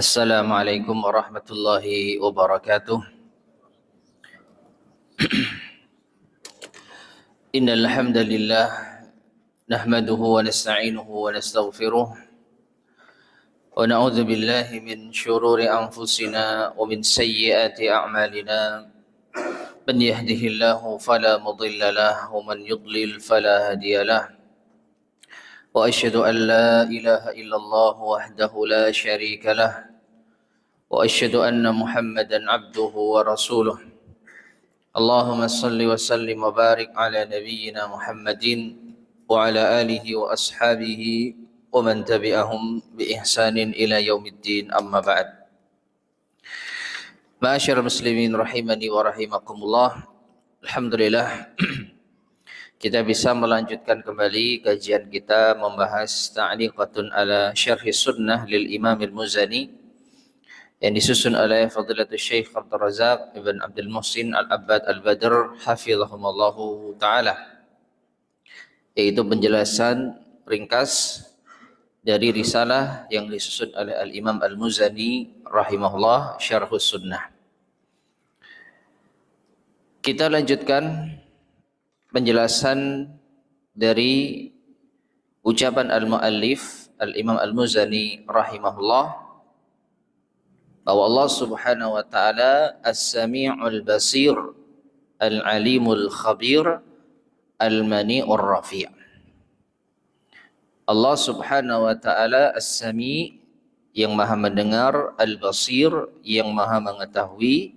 Assalamualaikum warahmatullahi wabarakatuh. Innal hamdalillah nahmaduhu wa nasta'inuhu wa nastaghfiruh wa na'udzu billahi min shururi anfusina wa min sayyiati a'malina. Man yahdihillahu fala mudilla lahu wa man yudlil fala hadiya lahu. Wa asyhadu an la ilaha illallah wahdahu la syarika lahu wa asyhadu anna Muhammadan abduhu wa rasuluh. Allahumma salli wa sallim wa barik ala nabiyyina Muhammadin wa ala alihi wa ashabihi wa man tabi'ahum bi ihsanin ila yaumiddin, amma ba'd. Ma'asyiral muslimin rahimani wa rahimakumullah. Alhamdulillah kita bisa melanjutkan kembali kajian kita membahas ta'liqatun ala syarhi sunnah lil Imam al-Muzani yang disusun oleh Fadilatul Syekh Abdul Razak Ibn Abdul Muhsin Al-Abbad Al-Badr hafizahumullahu ta'ala, yaitu penjelasan ringkas dari risalah yang disusun oleh Al-Imam Al-Muzani rahimahullah, Syarhus Sunnah. Kita lanjutkan penjelasan dari ucapan Al-Muallif Al-Imam Al-Muzani rahimahullah, bahwa Allah Subhanahu wa taala As-Sami'ul Basir, Al-Alimul Khabir, Al-Mani'ur Rafi'. Allah Subhanahu wa taala As-Sami', yang Maha mendengar, Al-Basir, yang Maha mengetahui,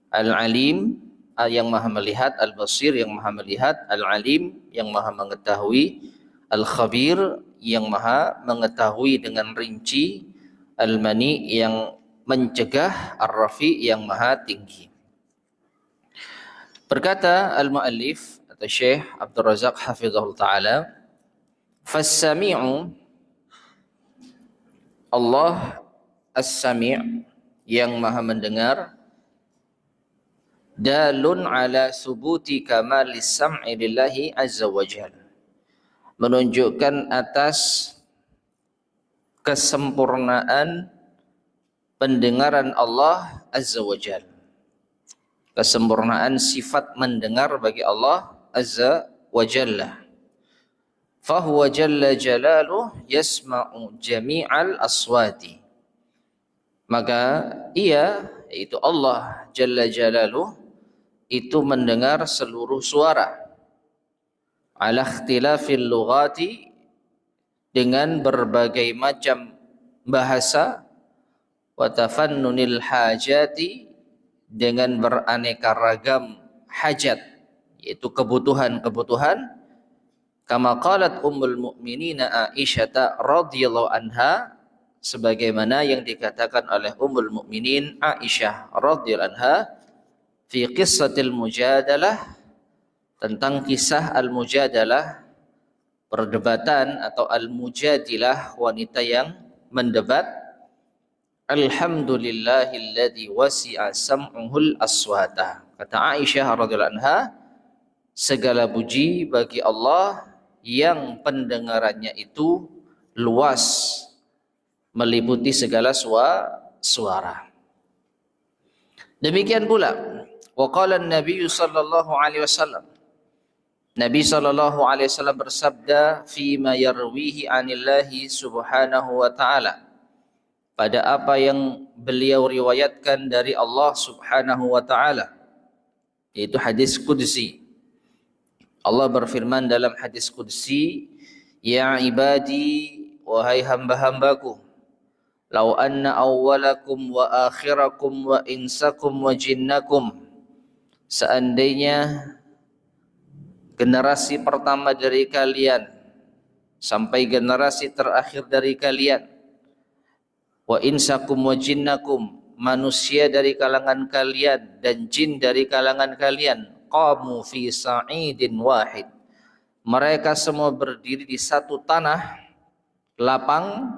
Al-Alim, yang Maha melihat, Al-Basir, yang Maha melihat, Al-Alim, yang Maha mengetahui, Al-Khabir, yang Maha mengetahui dengan rinci, Al-Mani', yang mencegah, Ar-Rafi', yang Maha tinggi. Berkata Al-Muallif atau Syekh Abdul Razak hafizahullah ta'ala, Fas-Sami'u, Allah As-Sami', yang Maha mendengar, dalun ala subuti kamalis sam'i lillahi azza wa jalla, menunjukkan atas kesempurnaan pendengaran Allah azza wa jalla, kesempurnaan sifat mendengar bagi Allah azza wa jalla. Fahuwa jalla jalaluh yasma'u jami'al aswati, maka ia, yaitu Allah jalla jalaluh, itu mendengar seluruh suara, ala ikhtilafil lughati, dengan berbagai macam bahasa, wa tafannunil hajati, dengan beraneka ragam hajat, yaitu kebutuhan-kebutuhan, kama qalat ummul mu'minina Aisyah radhiyallahu anha, sebagaimana yang dikatakan oleh ummul mukminin Aisyah radhiyallahu anha, fi qissatil mujadalah, tentang kisah al-mujadalah, perdebatan atau al-mujadilah, wanita yang mendebat. Alhamdulillahilladzi wasi'a sam'uhul aswata, kata Aisyah radhiyallahu anha, segala puji bagi Allah yang pendengarannya itu luas, meliputi segala suara. Demikian pula wa qala an-nabiy sallallahu alaihi wasallam, Nabi sallallahu alaihi wasallam bersabda, fi ma yarwihi anillahi subhanahu wa ta'ala, pada apa yang beliau riwayatkan dari Allah subhanahu wa ta'ala, yaitu hadis qudsi. Allah berfirman dalam hadis qudsi, ya ibadi, wahai hamba-hambaku, lau anna awwalakum wa akhirakum wa insakum wa jinnakum, seandainya generasi pertama dari kalian sampai generasi terakhir dari kalian, wa insakum wa jinnakum, manusia dari kalangan kalian dan jin dari kalangan kalian, qamu fi sa'idin wahid, mereka semua berdiri di satu tanah lapang,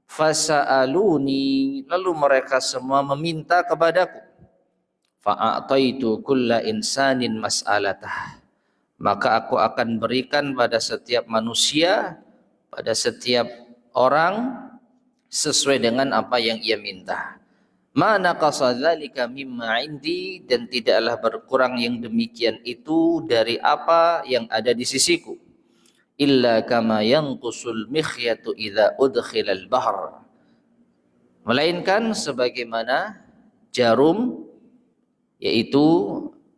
fasa'aluni, lalu mereka semua meminta kepadaku, fa'ataitu kulla insanin mas'alatah, maka aku akan berikan pada setiap manusia, pada setiap orang sesuai dengan apa yang ia minta. Ma naqasa dzalika mimma indi, dan tidaklah berkurang yang demikian itu dari apa yang ada di sisiku. Illa kama yanqusul mikhyatu idza udkhilal bahr, melainkan sebagaimana jarum, yaitu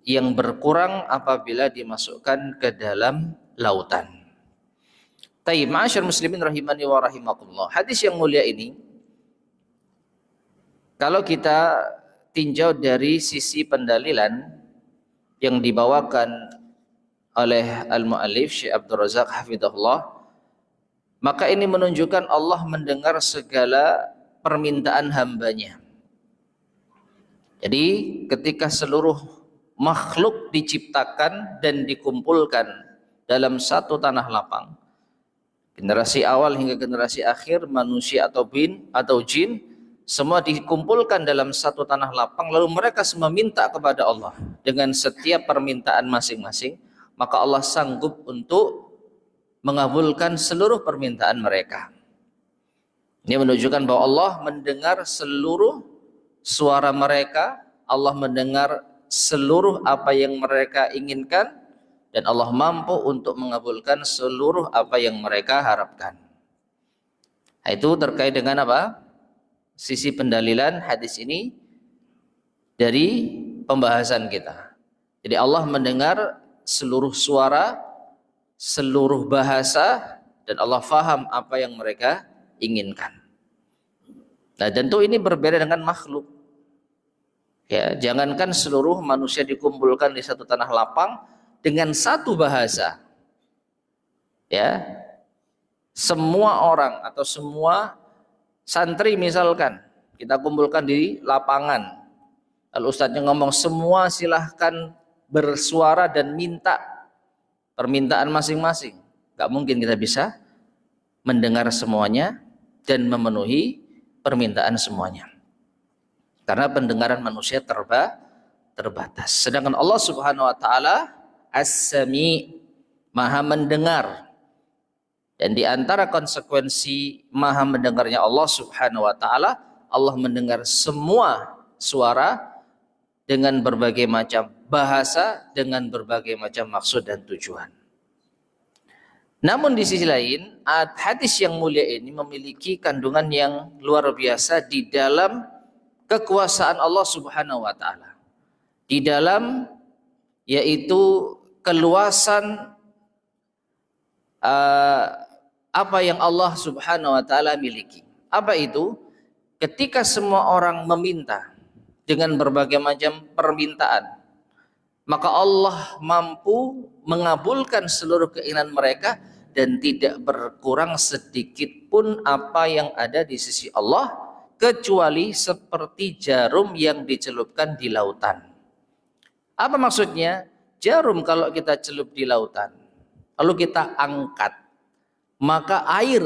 yang berkurang apabila dimasukkan ke dalam lautan. Taib, ma'asyar muslimin rahimani wa rahimakumullah. Hadis yang mulia ini, kalau kita tinjau dari sisi pendalilan yang dibawakan oleh al-mu'allif Syekh Abdul Razak hafizahullah, maka ini menunjukkan Allah mendengar segala permintaan hambanya. Jadi ketika seluruh makhluk diciptakan dan dikumpulkan dalam satu tanah lapang, generasi awal hingga generasi akhir, manusia atau jin, semua dikumpulkan dalam satu tanah lapang, lalu mereka semua minta kepada Allah dengan setiap permintaan masing-masing, maka Allah sanggup untuk mengabulkan seluruh permintaan mereka. Ini menunjukkan bahwa Allah mendengar seluruh suara mereka, Allah mendengar seluruh apa yang mereka inginkan, dan Allah mampu untuk mengabulkan seluruh apa yang mereka harapkan. Itu terkait dengan apa? Sisi pendalilan hadis ini dari pembahasan kita. Jadi Allah mendengar seluruh suara, seluruh bahasa, dan Allah faham apa yang mereka inginkan. Nah, tentu ini berbeda dengan makhluk. Ya, jangankan seluruh manusia dikumpulkan di satu tanah lapang dengan satu bahasa. Ya. Semua orang atau semua santri misalkan kita kumpulkan di lapangan. Lalu ustadznya ngomong, semua silahkan bersuara dan minta permintaan masing-masing. Gak mungkin kita bisa mendengar semuanya dan memenuhi permintaan semuanya. Karena pendengaran manusia terbatas. Sedangkan Allah Subhanahu wa taala As-Sami, Maha mendengar. Dan di antara konsekuensi Maha mendengarnya Allah Subhanahu wa taala, Allah mendengar semua suara dengan berbagai macam bahasa, dengan berbagai macam maksud dan tujuan. Namun di sisi lain, hadis yang mulia ini memiliki kandungan yang luar biasa di dalam kekuasaan Allah Subhanahu wa taala. Di dalam yaitu keluasan apa yang Allah Subhanahu wa taala miliki. Apa itu? Ketika semua orang meminta dengan berbagai macam permintaan, maka Allah mampu mengabulkan seluruh keinginan mereka dan tidak berkurang sedikit pun apa yang ada di sisi Allah, kecuali seperti jarum yang dicelupkan di lautan. Apa maksudnya? Jarum kalau kita celup di lautan, lalu kita angkat, maka air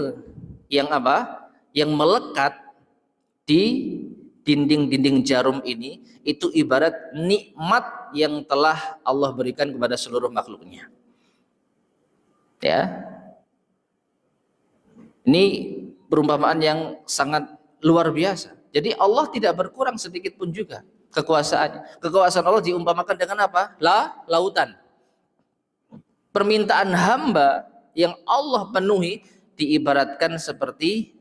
yang apa? Yang melekat di dinding-dinding jarum ini, itu ibarat nikmat yang telah Allah berikan kepada seluruh makhluknya. Ya, ini perumpamaan yang sangat luar biasa. Jadi Allah tidak berkurang sedikit pun juga kekuasaannya. Kekuasaan Allah diumpamakan dengan apa? Lautan. Permintaan hamba yang Allah penuhi diibaratkan seperti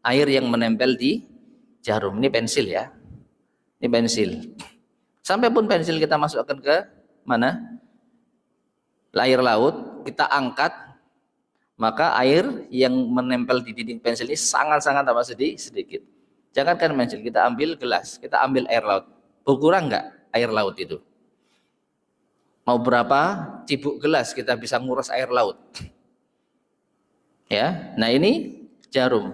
air yang menempel di jarum. Ini pensil ya. Ini pensil. Sampai pun pensil kita masukkan ke mana? Air laut, kita angkat, maka air yang menempel di dinding pensil ini sangat-sangat sedikit. Jangankan pensil, kita ambil gelas, kita ambil air laut. Berkurang nggak air laut itu? Mau berapa cibuk gelas kita bisa nguras air laut? Ya, nah ini jarum.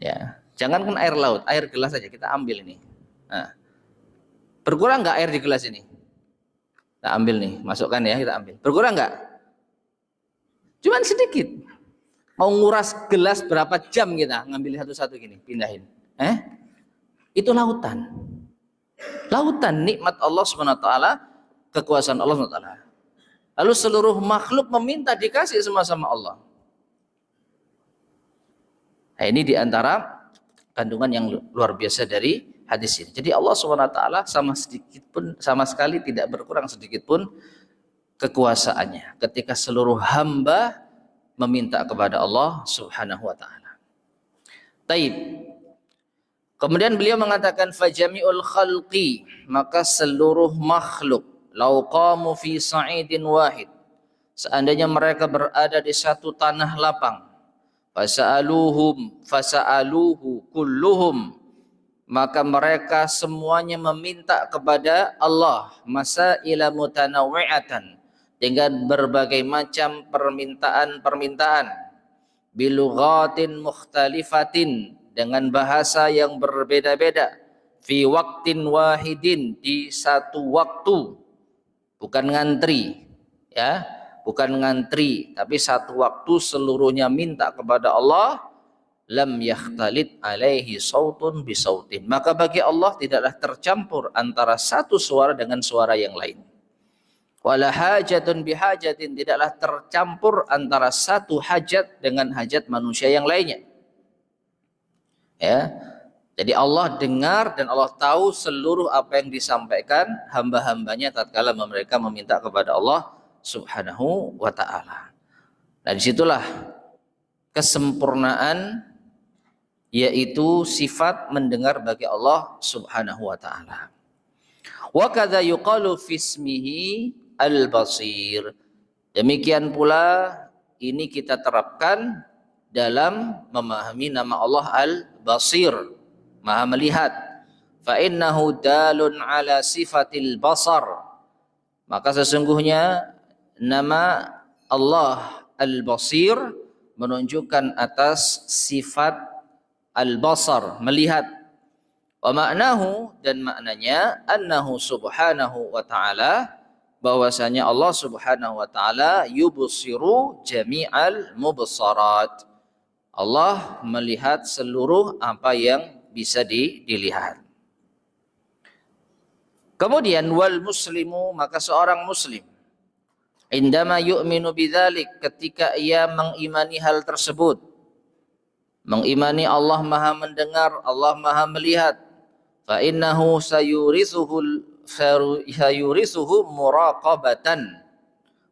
Ya, jangankan air laut, air gelas saja kita ambil ini. Nah, berkurang nggak air di gelas ini? Kita ambil nih, masukkan ya, kita ambil. Berkurang nggak? Cuman sedikit. Mau nguras gelas berapa jam kita ngambil satu-satu gini, pindahin. Itu lautan. Lautan nikmat Allah SWT, kekuasaan Allah SWT. Lalu seluruh makhluk meminta dikasih semua sama Allah. Nah, ini diantara kandungan yang luar biasa dari hadis ini. Jadi Allah SWT sama sekali tidak berkurang sedikit pun kekuasaannya ketika seluruh hamba meminta kepada Allah Subhanahu wa taala. Taib. Kemudian beliau mengatakan fajami'ul khalqi, maka seluruh makhluk lau qamu fi sa'idin wahid, seandainya mereka berada di satu tanah lapang, fasa'aluhu kulluhum, maka mereka semuanya meminta kepada Allah masaila mutanawwi'atan, dengan berbagai macam permintaan-permintaan, bilughatin mukhtalifatin, dengan bahasa yang berbeda-beda, fi waqtin wahidin, di satu waktu, bukan ngantri, ya, bukan ngantri, tapi satu waktu seluruhnya minta kepada Allah, lam yakhtalit alaihi sautun bisautin, maka bagi Allah tidaklah tercampur antara satu suara dengan suara yang lain. Wala hajatun bihajatin, tidaklah tercampur antara satu hajat dengan hajat manusia yang lainnya. Ya. Jadi Allah dengar dan Allah tahu seluruh apa yang disampaikan hamba-hambanya tatkala mereka meminta kepada Allah Subhanahu wa taala. Nah, disitulah kesempurnaan, yaitu sifat mendengar bagi Allah Subhanahu wa taala. Wa kadza yuqalu fi ismihi al-basir. Demikian pula ini kita terapkan dalam memahami nama Allah al-basir, maha melihat. Fa innahu dalun ala sifatil basar, maka sesungguhnya nama Allah al-basir menunjukkan atas sifat al-basar, melihat. Wa ma'nahu, dan maknanya annahu subhanahu wa ta'ala, bahwasanya Allah Subhanahu wa taala yubsiru jami'al mubsarat, Allah melihat seluruh apa yang bisa dilihat. Kemudian wal muslimu, maka seorang muslim indama yu'minu bidzalik, ketika ia mengimani hal tersebut, mengimani Allah maha mendengar, Allah maha melihat, fa innahu sayurisuhu muraqabatan,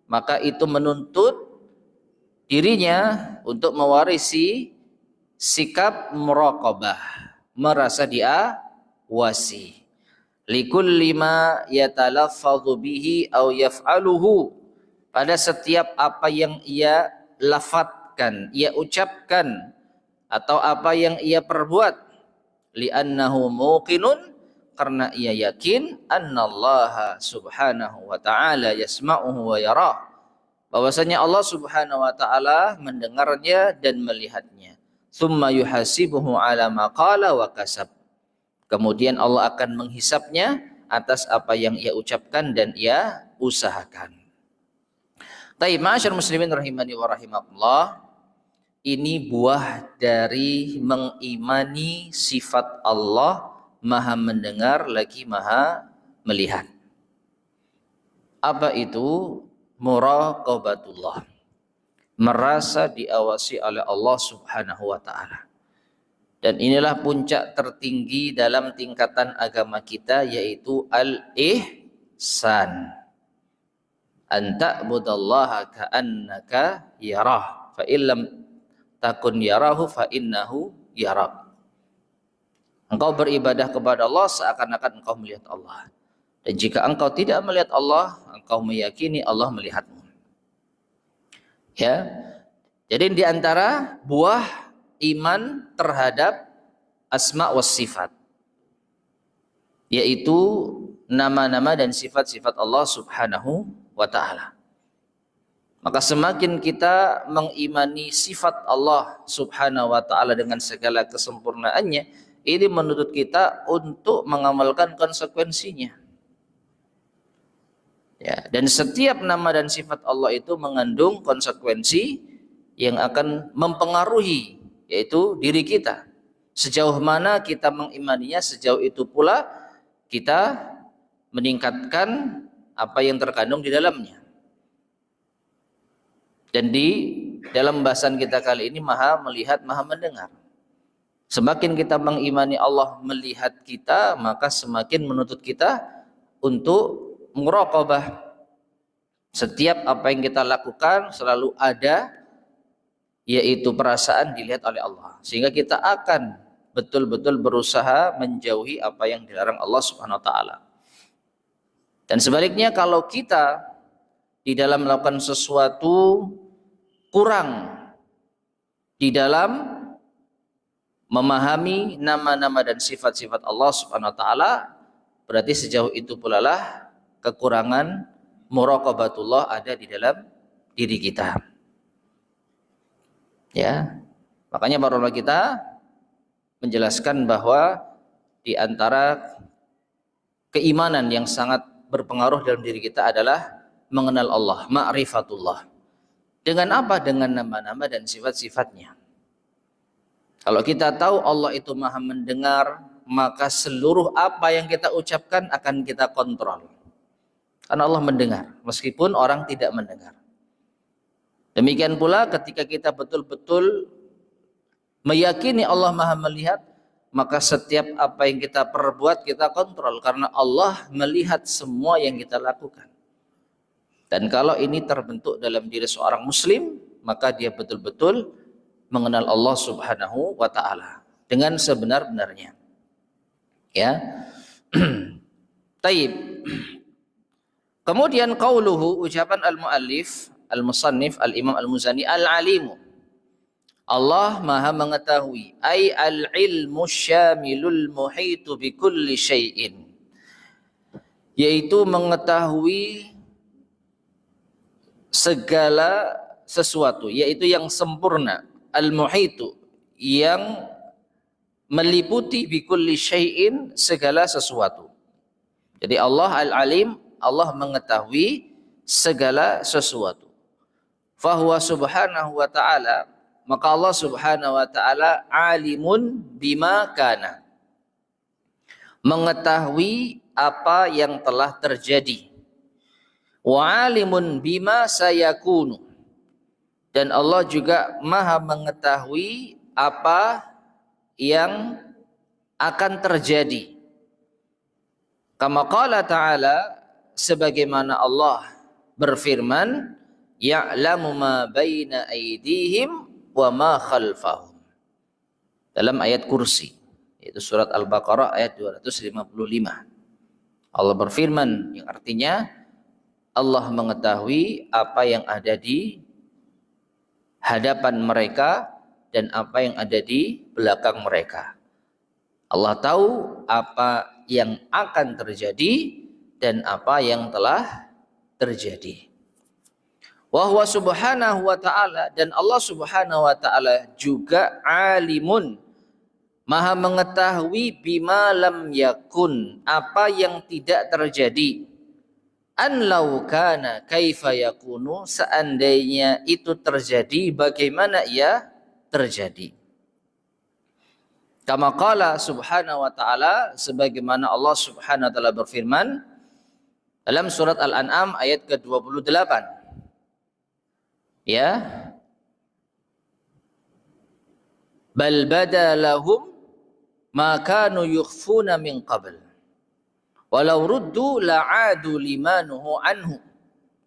maka itu menuntut dirinya untuk mewarisi sikap muraqabah, merasa diawasi, likulli ma yatalaffadhu bihi aw yaf'aluhu, pada setiap apa yang ia lafadzkan, ia ucapkan, atau apa yang ia perbuat, li'annahu muqinun, karena ia yakin annallaha subhanahu wa ta'ala yasma'uhu wa yarah, bahwasanya Allah Subhanahu wa taala mendengarnya dan melihatnya. Tsumma yuhasibuhu ala ma qala wa kasab, kemudian Allah akan menghisapnya atas apa yang ia ucapkan dan ia usahakan. Taib, ma'asyar muslimin rahimani wa rahimakumullah, ini buah dari mengimani sifat Allah maha mendengar lagi maha melihat. Apa itu? Muraqabatullah, merasa diawasi oleh Allah Subhanahu wa taala. Dan inilah puncak tertinggi dalam tingkatan agama kita, yaitu al-ihsan. An ta'budallaha ka'annaka yarah, fa illam takun yarahu fa innahu yarak. Engkau beribadah kepada Allah seakan-akan engkau melihat Allah. Dan jika engkau tidak melihat Allah, engkau meyakini Allah melihatmu. Ya. Jadi di antara buah iman terhadap asma was sifat, yaitu nama-nama dan sifat-sifat Allah Subhanahu wa taala. Maka semakin kita mengimani sifat Allah Subhanahu wa taala dengan segala kesempurnaannya, ini menuntut kita untuk mengamalkan konsekuensinya. Ya, dan setiap nama dan sifat Allah itu mengandung konsekuensi yang akan mempengaruhi, yaitu diri kita. Sejauh mana kita mengimaninya, sejauh itu pula kita meningkatkan apa yang terkandung di dalamnya. Dan di dalam bahasan kita kali ini maha melihat, maha mendengar. Semakin kita mengimani Allah melihat kita, maka semakin menuntut kita untuk muraqabah. Setiap apa yang kita lakukan selalu ada, yaitu perasaan dilihat oleh Allah. Sehingga kita akan betul-betul berusaha menjauhi apa yang dilarang Allah Subhanahu wa taala. Dan sebaliknya, kalau kita di dalam melakukan sesuatu kurang di dalam memahami nama-nama dan sifat-sifat Allah Subhanahu wa taala, berarti sejauh itu pula lah kekurangan muraqabatullah ada di dalam diri kita. Ya. Makanya para ulama kita menjelaskan bahwa di antara keimanan yang sangat berpengaruh dalam diri kita adalah mengenal Allah, ma'rifatullah. Dengan apa? Dengan nama-nama dan sifat-sifatnya. Kalau kita tahu Allah itu maha mendengar, maka seluruh apa yang kita ucapkan akan kita kontrol. Karena Allah mendengar, meskipun orang tidak mendengar. Demikian pula ketika kita betul-betul meyakini Allah maha melihat, maka setiap apa yang kita perbuat kita kontrol. Karena Allah melihat semua yang kita lakukan. Dan kalau ini terbentuk dalam diri seorang muslim, maka dia betul-betul mengenal Allah Subhanahu wa taala dengan sebenar-benarnya. Ya. Taib. Kemudian qauluhu, ucapan al-muallif, al-musannif, al-imam al-muzani, al-alimu. Allah maha mengetahui, ay al-ilmu syamilul muhitu bi kulli syai'in. Yaitu mengetahui segala sesuatu, yaitu yang sempurna. Al-muhitu, yang meliputi bi kulli syai'in, segala sesuatu. Jadi Allah al-alim, Allah mengetahui segala sesuatu. Fahuwa subhanahu wa ta'ala, maka Allah subhanahu wa ta'ala alimun bima kana, mengetahui apa yang telah terjadi. Wa alimun bima sayakunu, dan Allah juga maha mengetahui apa yang akan terjadi. Kama qala ta'ala, sebagaimana Allah berfirman, ya'lamu ma baina aydihim wa ma khalfahum. Dalam ayat kursi, yaitu surat Al-Baqarah ayat 255. Allah berfirman, yang artinya Allah mengetahui apa yang ada di hadapan mereka dan apa yang ada di belakang mereka. Allah tahu apa yang akan terjadi dan apa yang telah terjadi. Wa huwa subhanahu wa ta'ala, dan Allah subhanahu wa ta'ala juga alimun, maha mengetahui bima lam yakun, apa yang tidak terjadi. An law kana kaifa yakunu, seandainya itu terjadi bagaimana ia terjadi. Kama qala subhanahu wa ta'ala, sebagaimana Allah subhanahu wa ta'ala berfirman dalam surat Al-An'am ayat ke-28. Ya. Bal bada lahum ma kanu yukhfuna min qabl. Walau ruddu la'adu limanuhu anhu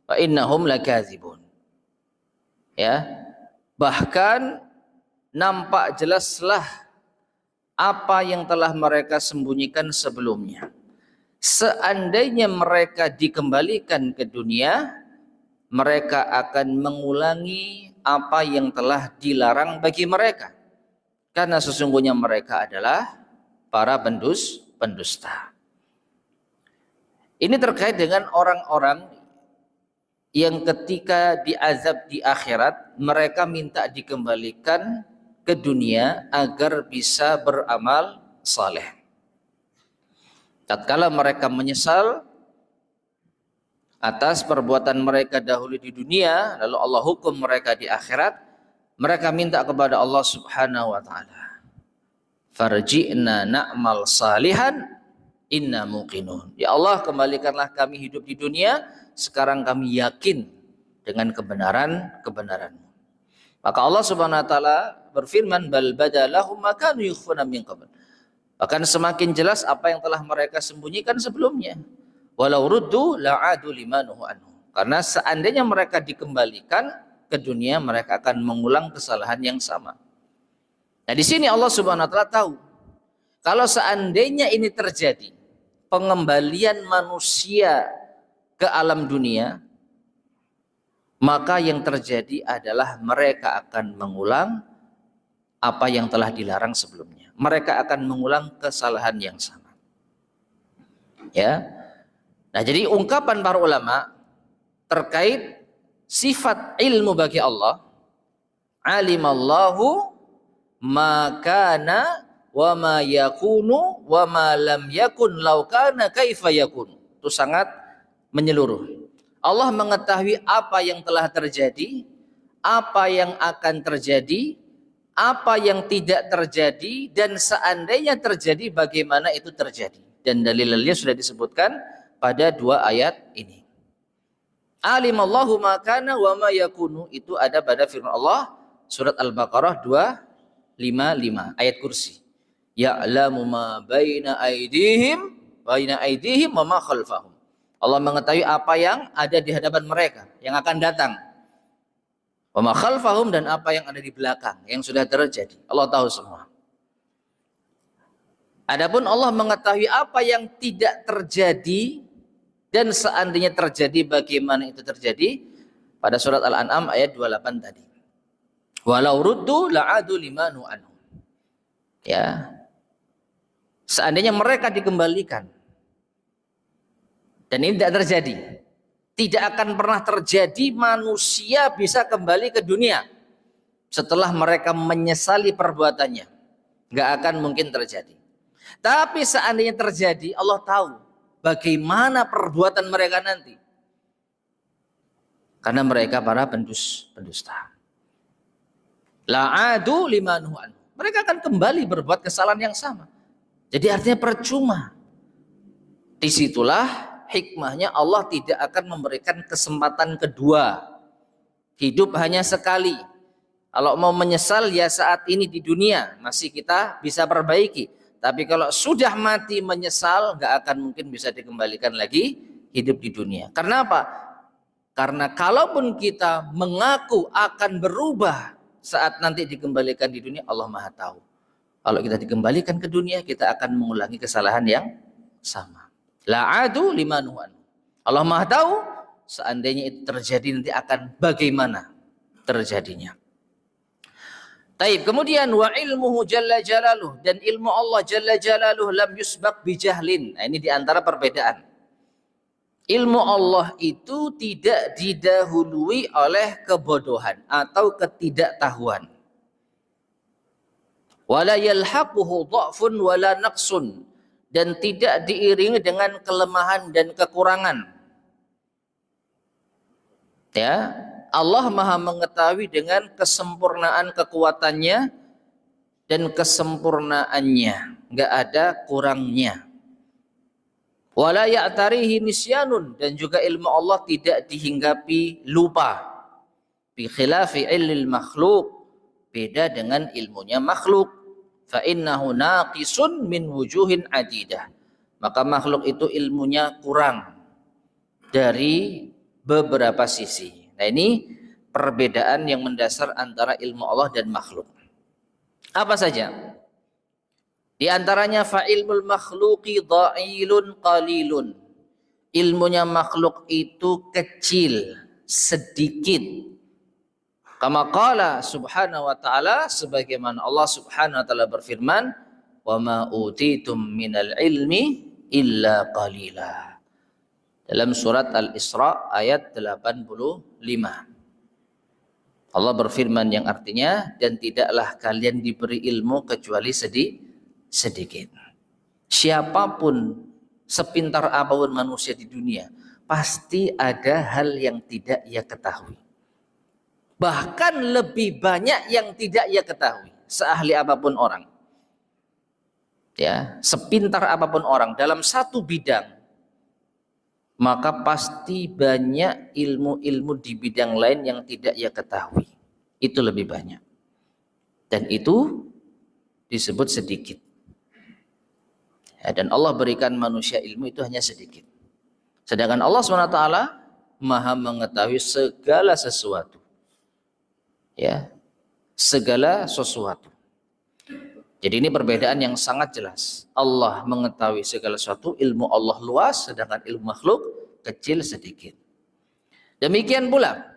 wa innahum lakazibun. Ya, bahkan nampak jelaslah apa yang telah mereka sembunyikan sebelumnya. Seandainya mereka dikembalikan ke dunia, mereka akan mengulangi apa yang telah dilarang bagi mereka. Karena sesungguhnya mereka adalah para pendusta. Ini terkait dengan orang-orang yang ketika diazab di akhirat, mereka minta dikembalikan ke dunia agar bisa beramal saleh. Tatkala mereka menyesal atas perbuatan mereka dahulu di dunia, lalu Allah hukum mereka di akhirat, mereka minta kepada Allah Subhanahu wa taala, farji'na na'mal salihan inna muqinun. Ya Allah, kembalikanlah kami hidup di dunia, sekarang kami yakin dengan kebenaran-kebenaran-Mu. Maka Allah Subhanahu wa taala berfirman, bal badalahum ma kanu yukhfuna min qabl. Bahkan semakin jelas apa yang telah mereka sembunyikan sebelumnya. Walau ruddu la'adu limanuhu anhu. Karena seandainya mereka dikembalikan ke dunia, mereka akan mengulang kesalahan yang sama. Nah, di sini Allah Subhanahu wa taala tahu kalau seandainya ini terjadi, pengembalian manusia ke alam dunia, maka yang terjadi adalah mereka akan mengulang apa yang telah dilarang sebelumnya. Mereka akan mengulang kesalahan yang sama. Ya. Nah, jadi ungkapan para ulama terkait sifat ilmu bagi Allah, alimallahu ma kana wa ma yakunu wa ma lam yakun law kana kaifa yakun. Itu sangat menyeluruh. Allah mengetahui apa yang telah terjadi, apa yang akan terjadi, apa yang tidak terjadi, dan seandainya terjadi bagaimana itu terjadi. Dan dalil-dalilnya sudah disebutkan pada dua ayat ini. Alimallahu ma kana wa ma yakunu, itu ada pada firman Allah surat Al-Baqarah 255 ayat kursi. Ya'lamu ma baina aydihim wa ma khalfahum. Allah mengetahui apa yang ada di hadapan mereka yang akan datang. Wa ma khalfahum, dan apa yang ada di belakang yang sudah terjadi. Allah tahu semua. Adapun Allah mengetahui apa yang tidak terjadi dan seandainya terjadi bagaimana itu terjadi pada surat Al-An'am ayat 28 tadi. Walau ruddu la'adu limanu anhu. Ya. Seandainya mereka dikembalikan dan ini tidak terjadi, tidak akan pernah terjadi manusia bisa kembali ke dunia setelah mereka menyesali perbuatannya. Nggak akan mungkin terjadi. Tapi seandainya terjadi, Allah tahu bagaimana perbuatan mereka nanti. Karena mereka para pendusta. La'adu limanuhu anhu. Mereka akan kembali berbuat kesalahan yang sama. Jadi artinya percuma. Disitulah hikmahnya Allah tidak akan memberikan kesempatan kedua. Hidup hanya sekali. Kalau mau menyesal ya saat ini di dunia masih kita bisa perbaiki. Tapi kalau sudah mati menyesal, nggak akan mungkin bisa dikembalikan lagi hidup di dunia. Karena apa? Karena kalaupun kita mengaku akan berubah saat nanti dikembalikan di dunia, Allah Maha tahu. Kalau kita dikembalikan ke dunia, kita akan mengulangi kesalahan yang sama. La'adu limanuhu anhu. Allah Maha tahu seandainya itu terjadi nanti akan bagaimana terjadinya. Taib. Kemudian wa ilmuhu jalla jalaluh, dan ilmu Allah jalla jalaluh lam yusbaq bijahlin. Nah, ini diantara perbedaan. Ilmu Allah itu tidak didahului oleh kebodohan atau ketidaktahuan. Wala yalhaquhu dha'fun wala naqsun, dan tidak diiringi dengan kelemahan dan kekurangan. Ya. Allah Maha mengetahui dengan kesempurnaan kekuatannya dan kesempurnaannya, enggak ada kurangnya. Wala ya'tarihi nisyanun, dan juga ilmu Allah tidak dihinggapi lupa. Bi khilafi ilmil makhluk, beda dengan ilmunya makhluk. Fa innahu naqisun min wujuhin adidah. Maka makhluk itu ilmunya kurang dari beberapa sisi. Nah, ini perbedaan yang mendasar antara ilmu Allah dan makhluk. Apa saja? Di antaranya fa'ilmul makhluqi dha'ilun qalilun. Ilmunya makhluk itu kecil, sedikit. Kama qala subhanahu wa ta'ala, sebagaimana Allah subhanahu wa ta'ala berfirman, wa ma utitum minal ilmi illa qalila. Dalam surat Al-Isra ayat 85. Allah berfirman yang artinya, dan tidaklah kalian diberi ilmu kecuali sedikit. Siapapun, sepintar apapun manusia di dunia, pasti ada hal yang tidak ia ketahui. Bahkan lebih banyak yang tidak ia ketahui, seahli apapun orang. Ya, sepintar apapun orang dalam satu bidang, maka pasti banyak ilmu-ilmu di bidang lain yang tidak ia ketahui. itu lebih banyak. Dan itu disebut sedikit. Ya, dan Allah berikan manusia ilmu itu hanya sedikit. Sedangkan Allah SWT maha mengetahui segala sesuatu. Ya, segala sesuatu. Jadi ini perbedaan yang sangat jelas. Allah mengetahui segala sesuatu, ilmu Allah luas, sedangkan ilmu makhluk kecil sedikit. Demikian pula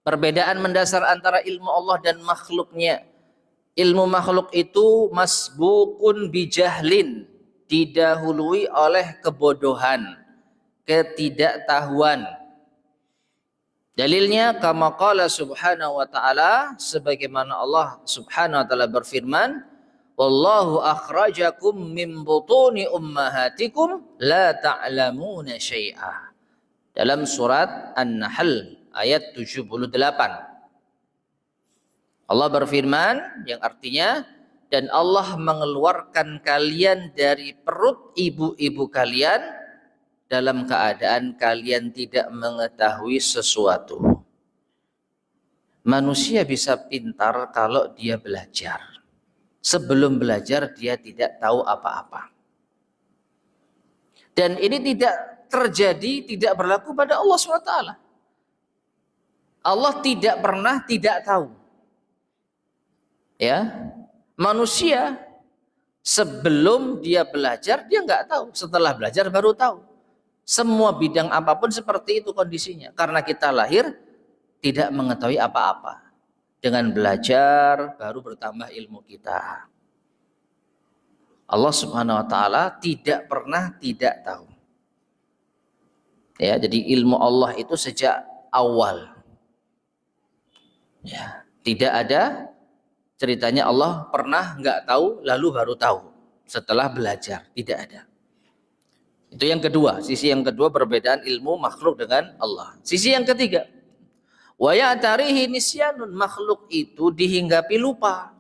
perbedaan mendasar antara ilmu Allah dan makhluknya. Ilmu makhluk itu masbukun bijahlin, didahului oleh kebodohan, ketidaktahuan. Dalilnya kama qala subhanahu wa ta'ala, sebagaimana Allah subhanahu wa ta'ala berfirman, wallahu akhrajakum min butuni ummahatikum la ta'lamuna syai'a. Dalam surat An-Nahl ayat 78. Allah berfirman yang artinya, dan Allah mengeluarkan kalian dari perut ibu-ibu kalian dalam keadaan kalian tidak mengetahui sesuatu. Manusia bisa pintar kalau dia belajar. Sebelum belajar dia tidak tahu apa-apa. Dan ini tidak terjadi, tidak berlaku pada Allah SWT. Allah tidak pernah tidak tahu. Ya, manusia sebelum dia belajar dia nggak tahu, setelah belajar baru tahu. Semua bidang apapun seperti itu kondisinya, karena kita lahir tidak mengetahui apa-apa. Dengan belajar baru bertambah ilmu kita. Allah Subhanahu wa ta'ala tidak pernah tidak tahu. Ya, jadi ilmu Allah itu sejak awal. Ya, tidak ada ceritanya Allah pernah nggak tahu lalu baru tahu setelah belajar, tidak ada. Itu yang kedua, sisi yang kedua perbedaan ilmu makhluk dengan Allah. Sisi yang ketiga, wa ya'tarihi nisyanun, makhluk itu dihinggapi lupa.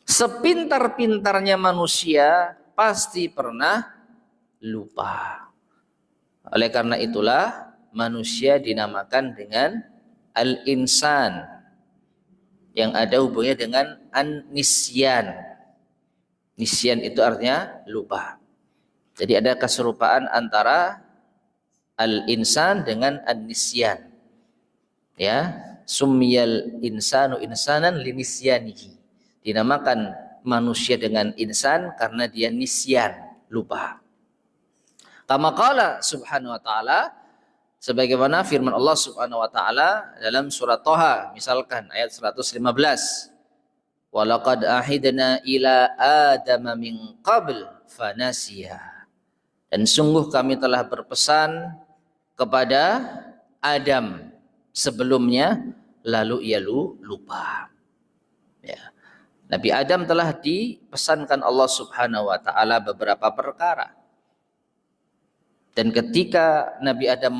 Sepintar-pintarnya manusia pasti pernah lupa. Oleh karena itulah manusia dinamakan dengan al-insan, yang ada hubungannya dengan an-nisyan. Nisyan itu artinya lupa. Jadi ada keserupaan antara al-insan dengan an-nisyan. Ya, sumiyal insanu insanan linisyanihi. Dinamakan manusia dengan insan karena dia nisyan, lupa. Kama qala subhanahu wa ta'ala, sebagaimana firman Allah Subhanahu wa taala dalam surat Thaha, misalkan ayat 115. Walaqad ahidna ila Adama min qabl fanasiya. Dan sungguh kami telah berpesan kepada Adam sebelumnya lalu ia lupa. Ya. Nabi Adam telah dipesankan Allah Subhanahu wa taala beberapa perkara. Dan ketika Nabi Adam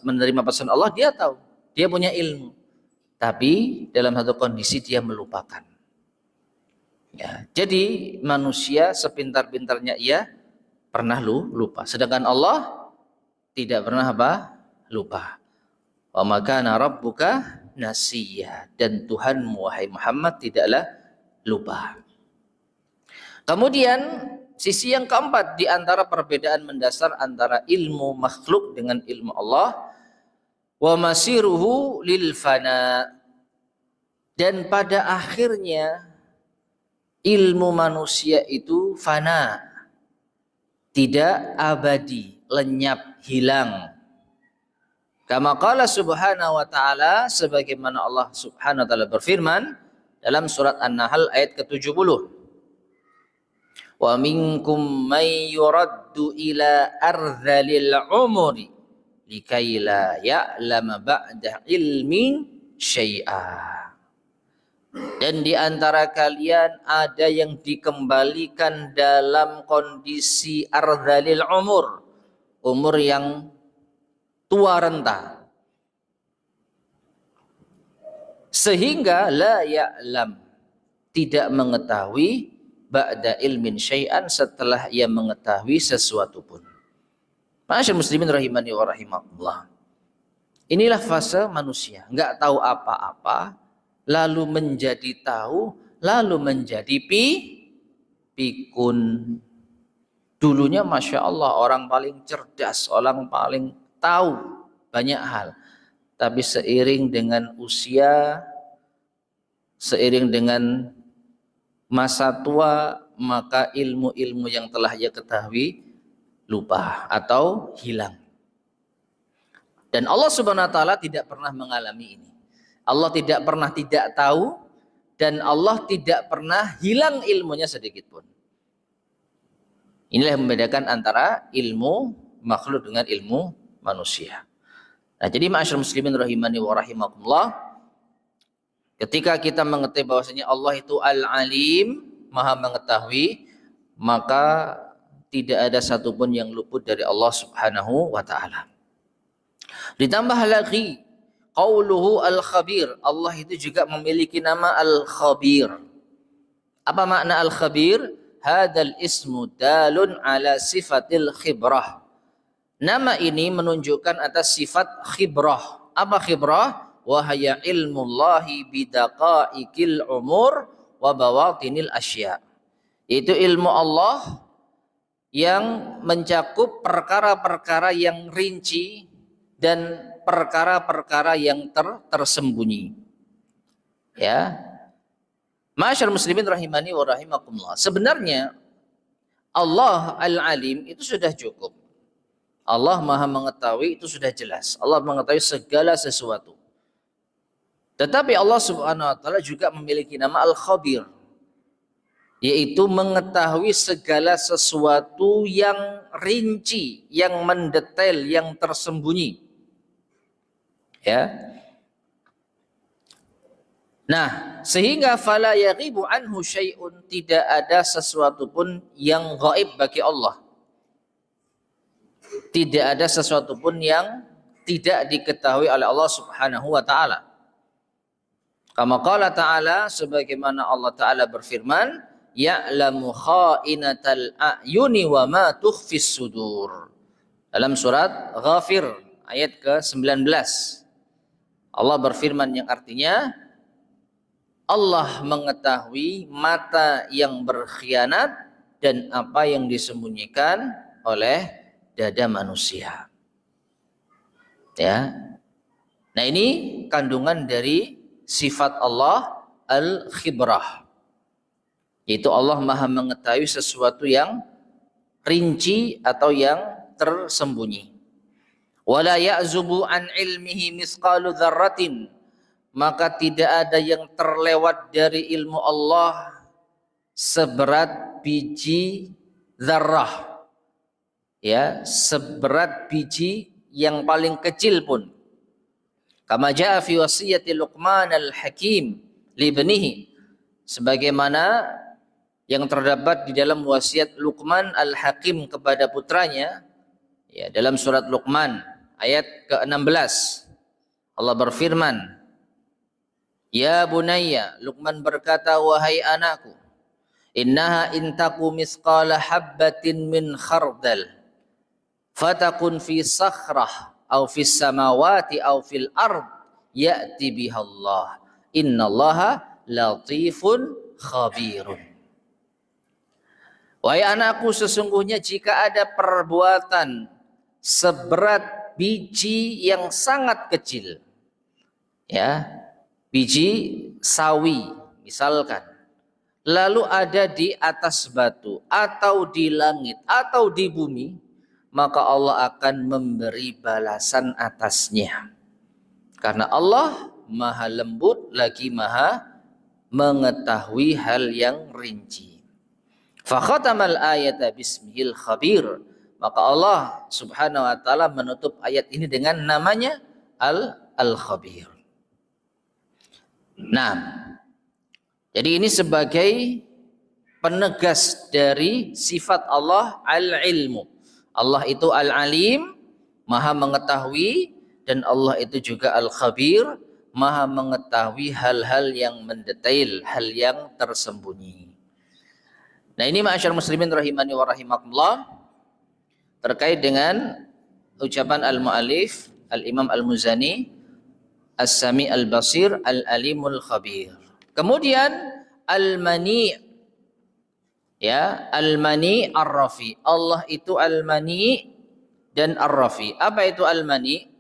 menerima pesan Allah, dia tahu, dia punya ilmu. Tapi dalam satu kondisi dia melupakan. Ya, jadi manusia sepintar-pintarnya ia pernah lupa. Sedangkan Allah tidak pernah apa? Lupa. Wa ma kana rabbuka nasiya. Dan Tuhanmu wahai Muhammad tidaklah lupa. Kemudian sisi yang keempat di antara perbedaan mendasar antara ilmu makhluk dengan ilmu Allah, wa masiruhu lil fana, dan pada akhirnya ilmu manusia itu fana, tidak abadi, lenyap, hilang. Kama qala subhanahu wa ta'ala, sebagaimana Allah subhanahu wa ta'ala berfirman dalam surat An-Nahl ayat ke-70. Wa minkum may yuraddu ila ardhalil umuri likai la ya'lama ba'da ilmin syai'a. Dan di antara kalian ada yang dikembalikan dalam kondisi ardhalil umur, umur yang tua renta, sehingga la ya'lam, tidak mengetahui ba'da ilmin syai'an, setelah ia mengetahui sesuatu pun. Ma'asyar muslimin rahimani wa rahimakumullah. Inilah fase manusia, nggak tahu apa-apa, lalu menjadi tahu, lalu menjadi pikun. Dulunya Masya Allah orang paling cerdas, orang paling tahu banyak hal. Tapi seiring dengan usia, seiring dengan masa tua, maka ilmu-ilmu yang telah ia ketahui lupa atau hilang. Dan Allah Subhanahu wa taala tidak pernah mengalami ini. Allah tidak pernah tidak tahu dan Allah tidak pernah hilang ilmunya sedikit pun. Inilah yang membedakan antara ilmu makhluk dengan ilmu manusia. Nah, jadi ma'asyiral muslimin rahimani wa rahimakumullah, ketika kita mengetahui bahwasanya Allah itu Al-Alim, Maha mengetahui, maka tidak ada satupun yang luput dari Allah Subhanahu wa taala. Ditambah lagi qauluhu Al-Khabir, Allah itu juga memiliki nama Al-Khabir. Apa makna Al-Khabir? Hadal ismu dalun ala sifatil khibrah. Nama ini menunjukkan atas sifat khibrah. Apa khibrah? Wahaya ilmullahi bidaqaikil umur wa bawatinil asya. Itu ilmu Allah yang mencakup perkara-perkara yang rinci dan perkara-perkara yang tersembunyi. Ya. Ma'asyar muslimin rahimani wa rahimakumullah. Sebenarnya Allah Al-Alim itu sudah cukup. Allah Maha mengetahui itu sudah jelas. Allah mengetahui segala sesuatu. Tetapi Allah Subhanahu wa taala juga memiliki nama Al-Khabir, yaitu mengetahui segala sesuatu yang rinci, yang mendetail, yang tersembunyi. Ya. Nah, sehingga fala yaghibu anhu syai'un, tidak ada sesuatu pun yang gaib bagi Allah. Tidak ada sesuatu pun yang tidak diketahui oleh Allah Subhanahu wa taala. Kama qala ta'ala, sebagaimana Allah taala berfirman, ya'lamu kha'inatal a'yuni wa ma tukhfis sudur. Dalam surat Ghafir ayat ke-19. Allah berfirman yang artinya Allah mengetahui mata yang berkhianat dan apa yang disembunyikan oleh dada manusia. Ya. Nah, ini kandungan dari sifat Allah Al-Khibrah. Yaitu Allah Maha mengetahui sesuatu yang rinci atau yang tersembunyi. Wala ya'zubu an ilmihi misqalu dzarratin, maka tidak ada yang terlewat dari ilmu Allah seberat biji zarrah. Ya, seberat biji yang paling kecil pun. Kama jaa fi wasiyati Luqman al-Hakim li ibnihi, sebagaimana yang terdapat di dalam wasiat Luqman al-Hakim kepada putranya, ya, dalam surat Luqman ayat ke-16. Allah berfirman, ya bunayya, Luqman berkata, wahai anakku, innaha intaku misqala habbatin min khardal fatakun fi sakhrah aw fis samawati aw fil ard ya'ti bihallah innallaha latifun khabirun. Wahai anakku, sesungguhnya jika ada perbuatan seberat biji yang sangat kecil, ya, biji sawi misalkan, lalu ada di atas batu atau di langit atau di bumi, maka Allah akan memberi balasan atasnya. Karena Allah Maha lembut lagi Maha mengetahui hal yang rinci. Fa khatamal ayata bismihil khabir, maka Allah Subhanahu wa taala menutup ayat ini dengan namanya Al-Khabir. Nah, jadi ini sebagai penegas dari sifat Allah Al-Ilmu. Allah itu Al-Alim, Maha mengetahui, dan Allah itu juga Al-Khabir, Maha mengetahui hal-hal yang mendetail, hal yang tersembunyi. Nah, ini ma'asyar muslimin rahimani wa rahimakumullah, terkait dengan ucapan al-mu'alif Al-Imam Al-Muzani, As-Sami Al-Basir, Al-Alimul Khabir. Kemudian Al-Mani, ya, Al-Mani Ar-Rafi. Allah itu Al-Mani dan Ar-Rafi. Apa itu Al-Mani?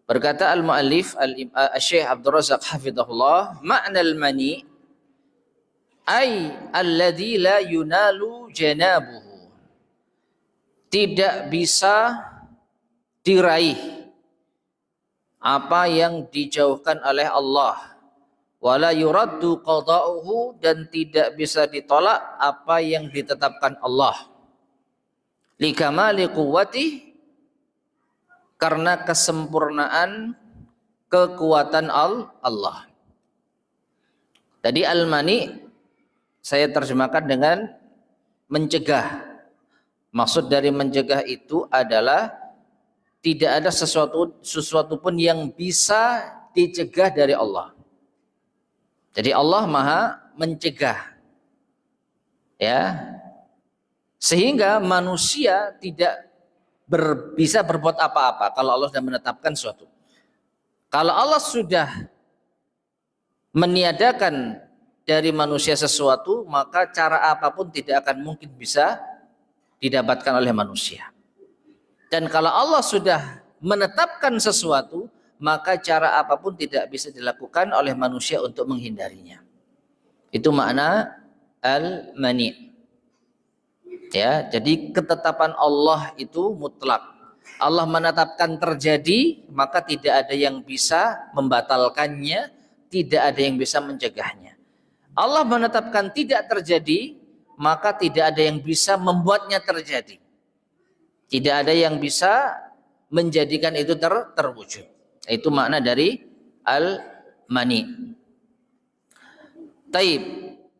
Berkata Al-Mu'allif Al-Syekh Abdul Razak hafizahullah, makna Al-Mani ay alladzi la yunalu janabuhu. Tidak bisa diraih apa yang dijauhkan oleh Allah, wala yuraddu qada'uhu, dan tidak bisa ditolak apa yang ditetapkan Allah, likamali quwwati, karena kesempurnaan kekuatan Allah. Tadi al-mani saya terjemahkan dengan mencegah. Maksud dari mencegah itu adalah tidak ada sesuatu pun yang bisa dicegah dari Allah. Jadi Allah Maha mencegah. Ya. Sehingga manusia tidak bisa berbuat apa-apa kalau Allah sudah menetapkan suatu. Kalau Allah sudah meniadakan dari manusia sesuatu, maka cara apapun tidak akan mungkin bisa didapatkan oleh manusia. Dan kalau Allah sudah menetapkan sesuatu, maka cara apapun tidak bisa dilakukan oleh manusia untuk menghindarinya. Itu makna al-mani. Ya, jadi ketetapan Allah itu mutlak. Allah menetapkan terjadi, maka tidak ada yang bisa membatalkannya, tidak ada yang bisa mencegahnya. Allah menetapkan tidak terjadi, maka tidak ada yang bisa membuatnya terjadi. Tidak ada yang bisa menjadikan itu terwujud. Itu makna dari al-mani. Taib.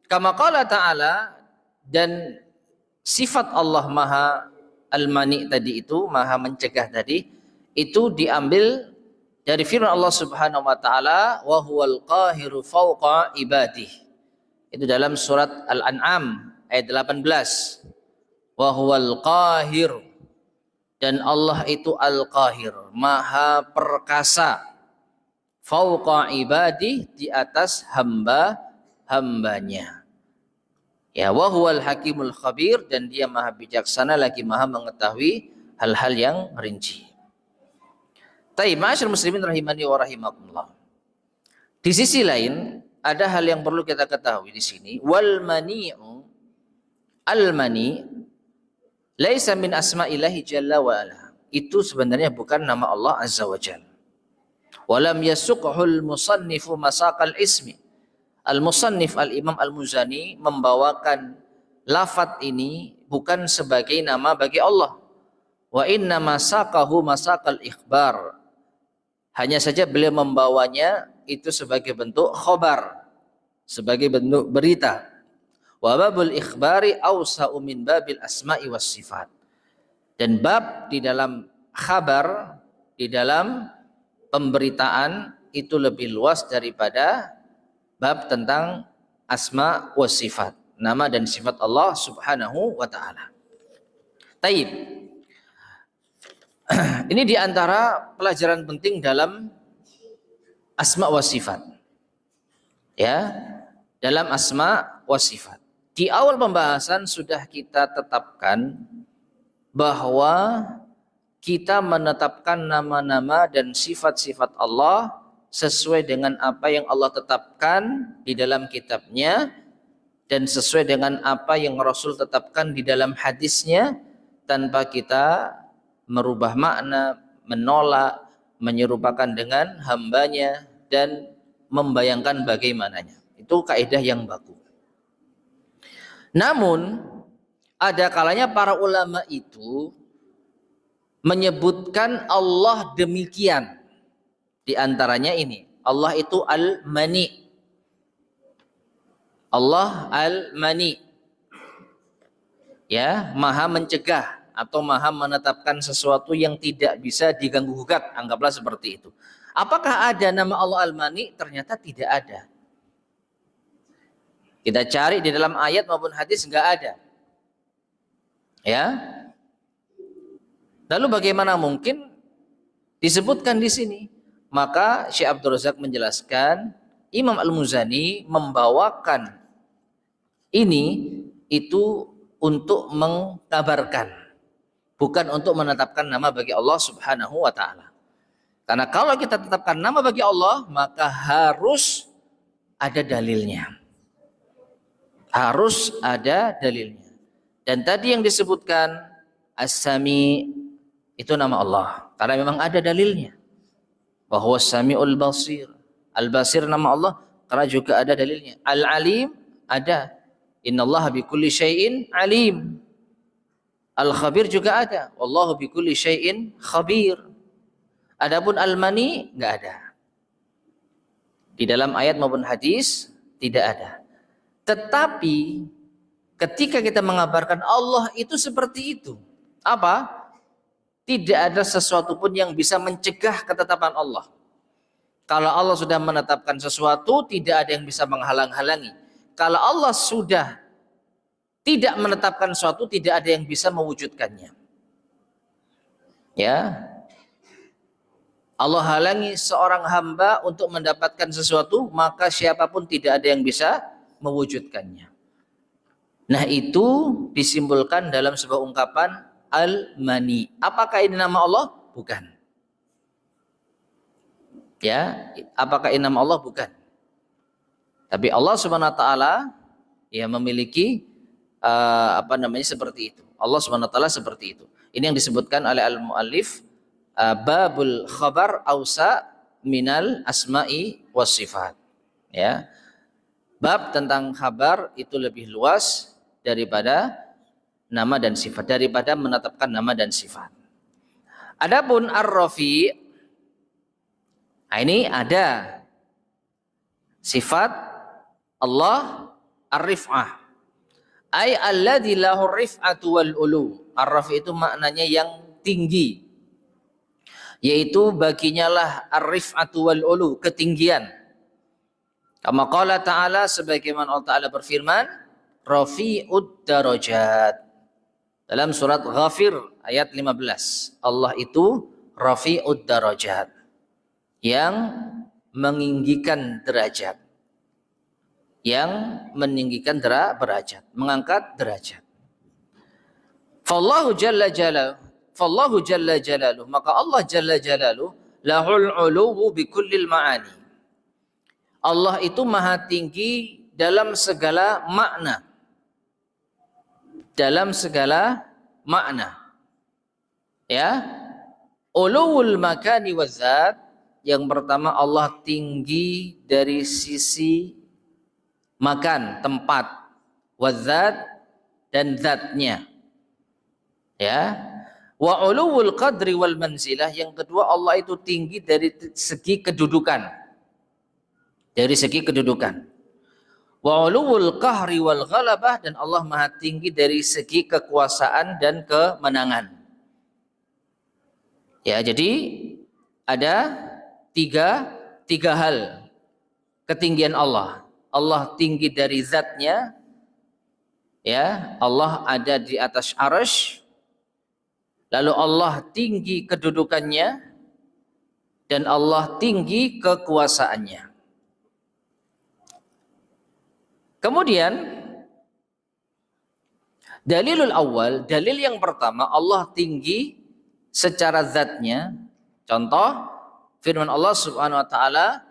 Kama qala ta'ala, dan sifat Allah Maha al-mani tadi itu, Maha mencegah tadi, itu diambil dari firman Allah Subhanahu wa taala, wa huwal qahiru fawqa ibadih. Itu dalam surat Al-An'am ayat 18. Wa huwal qahir, dan Allah itu al-qahir, Maha perkasa, fawqa ibadih, di atas hamba-hambanya. Ya, wa huwal hakimul khabir, dan dia Maha bijaksana lagi Maha mengetahui hal-hal yang rinci. Taib, ma'asyar muslimin rahimani wa rahimakumullah. Di sisi lain ada hal yang perlu kita ketahui di sini. Wal mani'u, al-mani laisa min asma'illahi jalla wa ala. Itu sebenarnya bukan nama Allah azza wa jalla. Walam yasuqhul musannifu masaqal ismi. Al-Musannif Al-Imam Al-Muzani membawakan lafaz ini bukan sebagai nama bagi Allah. Wa inna masaqahu masaqal ikhbar. Hanya saja beliau membawanya itu sebagai bentuk khobar, sebagai bentuk berita. Wa babul ikhbari awsa'u min babil asma'i was sifat. Dan bab di dalam khabar, di dalam pemberitaan itu lebih luas daripada bab tentang asma wa sifat, nama dan sifat Allah Subhanahu wa taala. Taib. Ini diantara pelajaran penting dalam asma wa sifat. Ya, dalam asma wa sifat. Di awal pembahasan sudah kita tetapkan bahwa kita menetapkan nama-nama dan sifat-sifat Allah sesuai dengan apa yang Allah tetapkan di dalam kitabnya dan sesuai dengan apa yang Rasul tetapkan di dalam hadisnya, tanpa kita merubah makna, menolak, menyerupakan dengan hambanya dan membayangkan bagaimananya. Itu kaidah yang baku. Namun ada kalanya para ulama itu menyebutkan Allah demikian. Di antaranya ini, Allah itu al-mani. Allah al-mani. Ya, Maha mencegah atau Maha menetapkan sesuatu yang tidak bisa diganggu gugat, anggaplah seperti itu. Apakah ada nama Allah al-mani? Ternyata tidak ada. Kita cari di dalam ayat maupun hadis enggak ada. Ya. Lalu bagaimana mungkin disebutkan di sini. Maka Syekh Abdul Razak menjelaskan, Imam Al-Muzani membawakan ini itu untuk mengkabarkan, bukan untuk menetapkan nama bagi Allah Subhanahu wa taala. Karena kalau kita tetapkan nama bagi Allah, maka harus ada dalilnya. Harus ada dalilnya. Dan tadi yang disebutkan As-Sami itu nama Allah, karena memang ada dalilnya. Bahwa Sami'ul Basir. Al-Basir nama Allah karena juga ada dalilnya. Al-Alim ada. Innallaha bikulli syai'in alim. Al-Khabir juga ada. Wallahu bikulli syai'in khabir. Adapun Al-Mani enggak ada. Di dalam ayat maupun hadis tidak ada. Tetapi ketika kita mengabarkan Allah itu seperti itu. Apa? Tidak ada sesuatu pun yang bisa mencegah ketetapan Allah. Kalau Allah sudah menetapkan sesuatu, tidak ada yang bisa menghalang-halangi. Kalau Allah sudah tidak menetapkan sesuatu, tidak ada yang bisa mewujudkannya. Ya. Allah halangi seorang hamba untuk mendapatkan sesuatu, maka siapapun tidak ada yang bisa mewujudkannya. Nah, itu disimbolkan dalam sebuah ungkapan Al-Mani. Apakah ini nama Allah? Bukan. Ya, apakah ini nama Allah? Bukan. Tapi Allah Subhanahu wa taala ya memiliki seperti itu. Allah Subhanahu wa taala seperti itu. Ini yang disebutkan oleh al-muallif babul khabar ausa minal asma'i was sifat. Ya. Bab tentang kabar itu lebih luas daripada nama dan sifat, daripada menetapkan nama dan sifat. Adapun ar-rafi, nah ini ada sifat Allah ar-rif'ah. Ay alladzi lahu rif'atu wal ulu. Ar-rafi itu maknanya yang tinggi. Yaitu baginya lah ar-rif'atu wal ulu, ketinggian. Kama qala ta'ala, sebagaimana Allah Ta'ala berfirman, Rafi'ud darajat. Dalam surat Ghafir ayat 15. Allah itu Rafi'ud darajat. Yang meninggikan derajat. Yang meninggikan derajat. Mengangkat derajat. Fallahu jalla jalaluh. Maka Allah jalla jalaluh lahul uluwu bikullil ma'ani. Allah itu maha tinggi dalam segala makna. Dalam segala makna. Ya. Uluwul makani wazat. Yang pertama, Allah tinggi dari sisi makan, tempat, wazat dan zatnya. Ya. Wa uluwul qadri wal manzilah. Yang kedua, Allah itu tinggi dari segi kedudukan. Dari segi kedudukan. Wa uluwul qahri wal ghalabah, dan Allah maha tinggi dari segi kekuasaan dan kemenangan. Ya, jadi ada tiga hal ketinggian Allah. Allah tinggi dari zatnya, ya, Allah ada di atas arsy. Lalu Allah tinggi kedudukannya, dan Allah tinggi kekuasaannya. Kemudian dalilul awal, dalil yang pertama, Allah tinggi secara zatnya. Contoh firman Allah Subhanahu wa taala,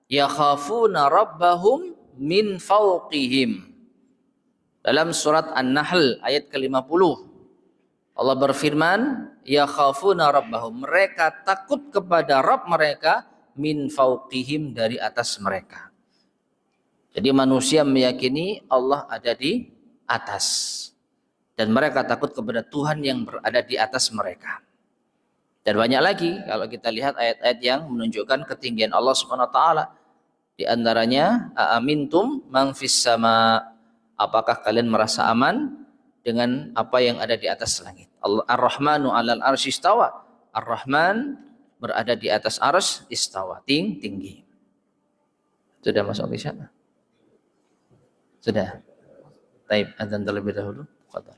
yakhafuna rabbahum min fawqihim. Dalam surat An-Nahl ayat ke-50. Allah berfirman, yakhafuna rabbahum, mereka takut kepada Rabb mereka, min fawqihim, dari atas mereka. Jadi manusia meyakini Allah ada di atas. Dan mereka takut kepada Tuhan yang berada di atas mereka. Dan banyak lagi kalau kita lihat ayat-ayat yang menunjukkan ketinggian Allah Subhanahu wa taala. Di antaranya, aamintum man fis sama, apakah kalian merasa aman dengan apa yang ada di atas langit? Ar-Rahmanu 'alal arsy istawa. Ar-Rahman berada di atas arsy, istawa, tinggi. Sudah masuk di sana? Sudah. Taib, adzan terlebih dahulu. Fadhal.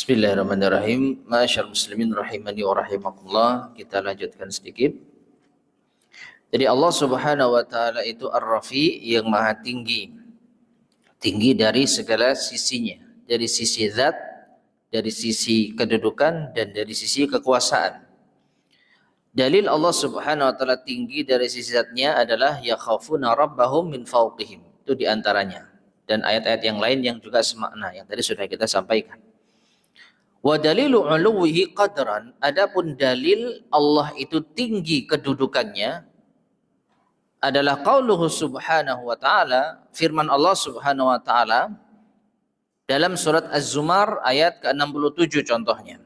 Bismillahirrahmanirrahim. Ma'asyar muslimin rahimani wa rahimakumullah. Kita lanjutkan sedikit. Jadi Allah Subhanahu wa taala itu Ar-Rafi yang maha tinggi. Tinggi dari segala sisinya, dari sisi zat, dari sisi kedudukan dan dari sisi kekuasaan. Dalil Allah Subhanahu wa taala tinggi dari sisi zatnya adalah yakhafuna rabbahum min fawqihim. Itu diantaranya. Dan ayat-ayat yang lain yang juga semakna yang tadi sudah kita sampaikan. Wa dalilu uluwihi qadran, adapun dalil Allah itu tinggi kedudukannya adalah qauluhu subhanahu wa ta'ala, firman Allah Subhanahu wa ta'ala dalam surat Az-Zumar ayat ke-67 contohnya.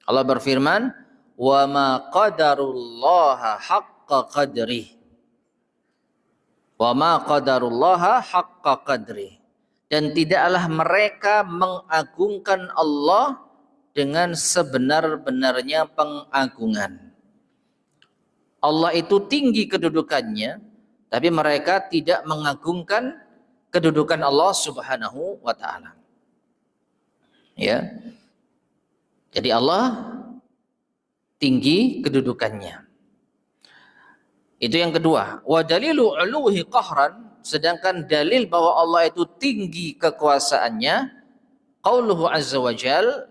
Allah berfirman, "Wa ma qadarullaha haqqa qadrih." Wa ma qadarullaha haqqa qadrih. Dan tidaklah mereka mengagungkan Allah dengan sebenar-benarnya pengagungan. Allah itu tinggi kedudukannya, tapi mereka tidak mengagungkan kedudukan Allah Subhanahu wa taala. Ya. Jadi Allah tinggi kedudukannya. Itu yang kedua. Wa dalilu uluhi qahran, sedangkan dalil bahwa Allah itu tinggi kekuasaannya, qauluhu azza wa jalla,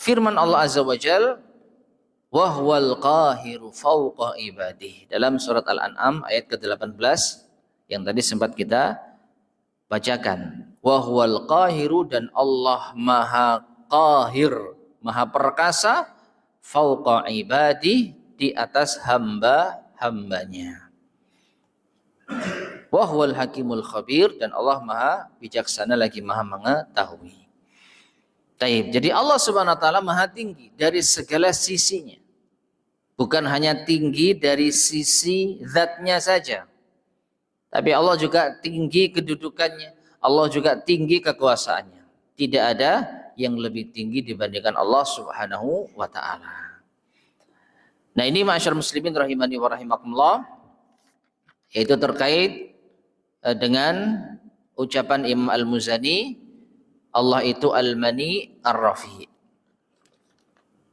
firman Allah azza wa jalla, wa huwal qahiru fawqa ibadih, dalam surat Al-An'am ayat ke-18 yang tadi sempat kita bacakan. Wa huwal qahiru, dan Allah maha qahir, maha perkasa, fawqa ibadih, di atas hamba-hambanya. Wa huwal hakimul khabir, dan Allah maha bijaksana lagi maha mengetahui. Taib. Jadi Allah Subhanahu wa taala maha tinggi dari segala sisinya. Bukan hanya tinggi dari sisi zatnya saja. Tapi Allah juga tinggi kedudukannya. Allah juga tinggi kekuasaannya. Tidak ada yang lebih tinggi dibandingkan Allah Subhanahu wa taala. Nah, ini ma'asyar muslimin rahimani wa rahimakumullah, yaitu terkait dengan ucapan Imam Al-Muzani, Allah itu Al-Mani Ar-Rafi.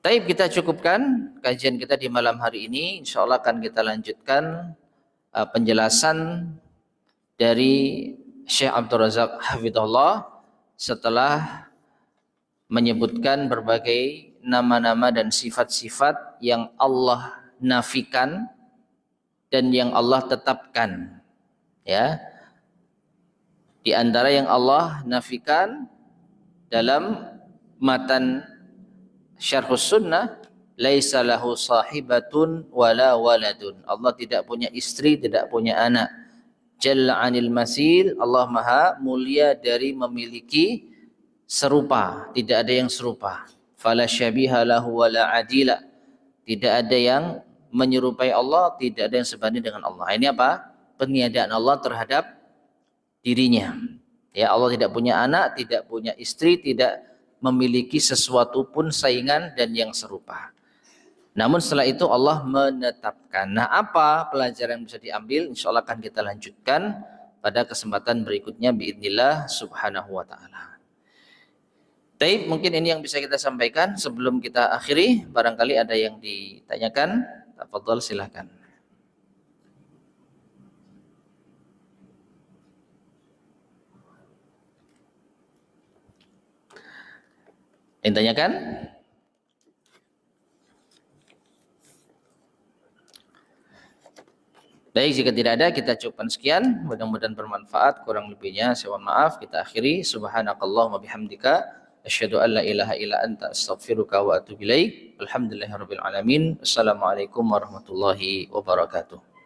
Taib, kita cukupkan kajian kita di malam hari ini. Insya Allah akan kita lanjutkan penjelasan dari Syekh Abdul Razak Hafidhullah setelah menyebutkan berbagai nama-nama dan sifat-sifat yang Allah nafikan dan yang Allah tetapkan. Ya, di antara yang Allah nafikan dalam matan Syarhus Sunnah, laisa lahu sahibatun wala waladun. Allah tidak punya istri, tidak punya anak. Jalla 'anil masil, Allah Maha mulia dari memiliki serupa, tidak ada yang serupa. Fala syabiha lahu wala adila. Tidak ada yang menyerupai Allah, tidak ada yang sebanding dengan Allah. Ini apa? Peniadaan Allah terhadap dirinya. Ya, Allah tidak punya anak, tidak punya istri, tidak memiliki sesuatu pun saingan dan yang serupa. Namun setelah itu Allah menetapkan. Nah, apa pelajaran yang bisa diambil? Insya Allah akan kita lanjutkan pada kesempatan berikutnya biidznillah subhanahu wa ta'ala. Baik, mungkin ini yang bisa kita sampaikan sebelum kita akhiri. Barangkali ada yang ditanyakan. Tafadhol, silakan. Yang ditanyakan? Baik, jika tidak ada kita cukupkan sekian. Mudah-mudahan bermanfaat. Kurang lebihnya saya mohon maaf. Kita akhiri. Subhanakallahumma bihamdika asyhadu an la ilaha illa anta astaghfiruka wa atubu ilaik. Alhamdulillahirabbil alamin. Assalamualaikum warahmatullahi wabarakatuh.